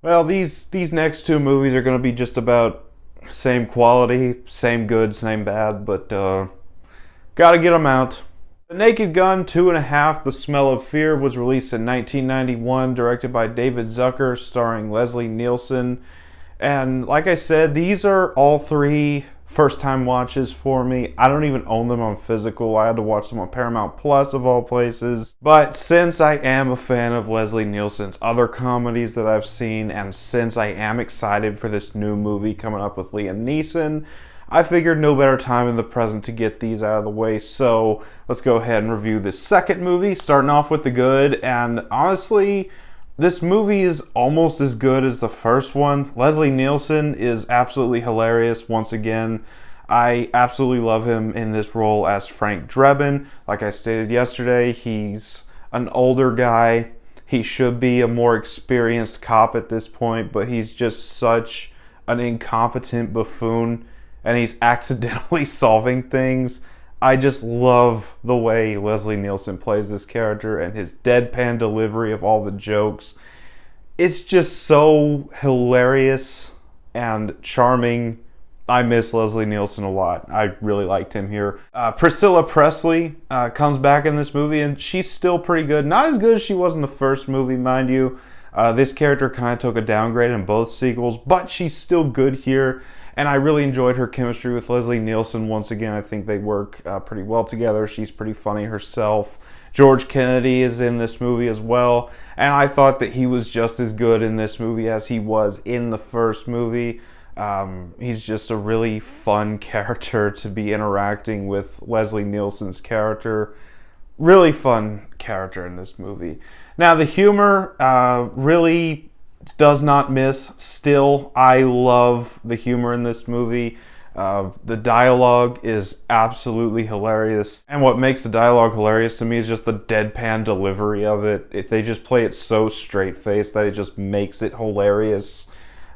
Well, these next two movies are going to be just about same quality, same good, same bad, but gotta get them out. The Naked Gun 2.5, The Smell of Fear was released in 1991, directed by David Zucker, starring Leslie Nielsen. And like I said, these are all three first time watches for me. I don't even own them on physical. I had to watch them on Paramount Plus of all places. But since I am a fan of Leslie Nielsen's other comedies that I've seen, and since I am excited for this new movie coming up with Liam Neeson, I figured no better time than the present to get these out of the way. So let's go ahead and review this second movie, starting off with the good. And honestly, this movie is almost as good as the first one. Leslie Nielsen is absolutely hilarious once again. I absolutely love him in this role as Frank Drebin. Like I stated yesterday, he's an older guy. He should be a more experienced cop at this point, but he's just such an incompetent buffoon, and he's accidentally solving things. I just love the way Leslie Nielsen plays this character and his deadpan delivery of all the jokes. It's just so hilarious and charming. I miss Leslie Nielsen a lot. I really liked him here. Priscilla Presley comes back in this movie, and she's still pretty good. Not as good as she was in the first movie, mind you. This character kind of took a downgrade in both sequels, but she's still good here. And I really enjoyed her chemistry with Leslie Nielsen. Once again, I think they work pretty well together. She's pretty funny herself. George Kennedy is in this movie as well. And I thought that he was just as good in this movie as he was in the first movie. He's just a really fun character to be interacting with Leslie Nielsen's character. Really fun character in this movie. Now, the humor really does not miss. Still, I love the humor in this movie. The dialogue is absolutely hilarious. And what makes the dialogue hilarious to me is just the deadpan delivery of it. They just play it so straight-faced that it just makes it hilarious.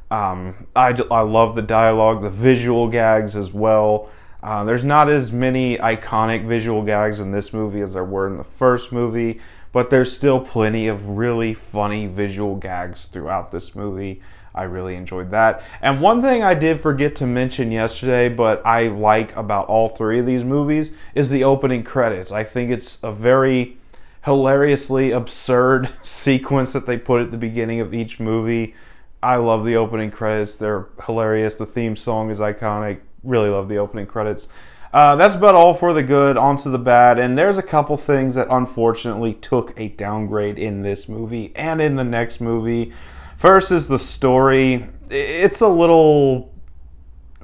I love the dialogue, the visual gags as well. There's not as many iconic visual gags in this movie as there were in the first movie, but there's still plenty of really funny visual gags throughout this movie. I really enjoyed that. And one thing I did forget to mention yesterday, but I like about all three of these movies, is the opening credits. I think it's a very hilariously absurd sequence that they put at the beginning of each movie. I love the opening credits. They're hilarious. The theme song is iconic. Really love the opening credits. That's about all for the good. On to the bad. And there's a couple things that unfortunately took a downgrade in this movie and in the next movie. First is the story. It's a little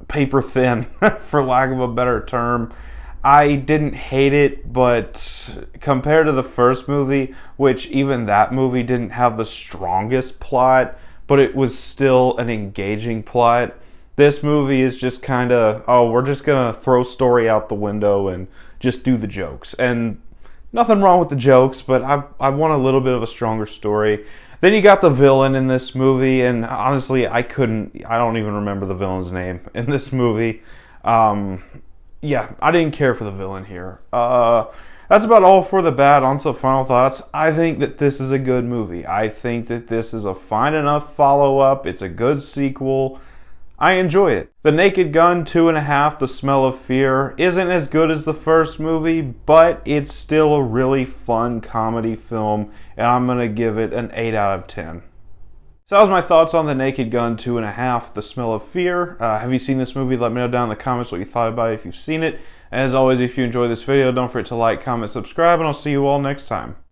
paper thin, for lack of a better term. I didn't hate it, but compared to the first movie, which even that movie didn't have the strongest plot, but it was still an engaging plot. This movie is just kind of, oh, we're just going to throw story out the window and just do the jokes. And nothing wrong with the jokes, but I want a little bit of a stronger story. Then you got the villain in this movie, and honestly, I don't even remember the villain's name in this movie. Yeah, I didn't care for the villain here. That's about all for the bad. On to final thoughts. I think that this is a good movie. I think that this is a fine enough follow-up. It's a good sequel. I enjoy it. The Naked Gun 2.5, The Smell of Fear, isn't as good as the first movie, but it's still a really fun comedy film, and I'm going to give it an 8 out of 10. So that was my thoughts on The Naked Gun 2.5, The Smell of Fear. Have you seen this movie? Let me know down in the comments what you thought about it if you've seen it. And as always, if you enjoyed this video, don't forget to like, comment, subscribe, and I'll see you all next time.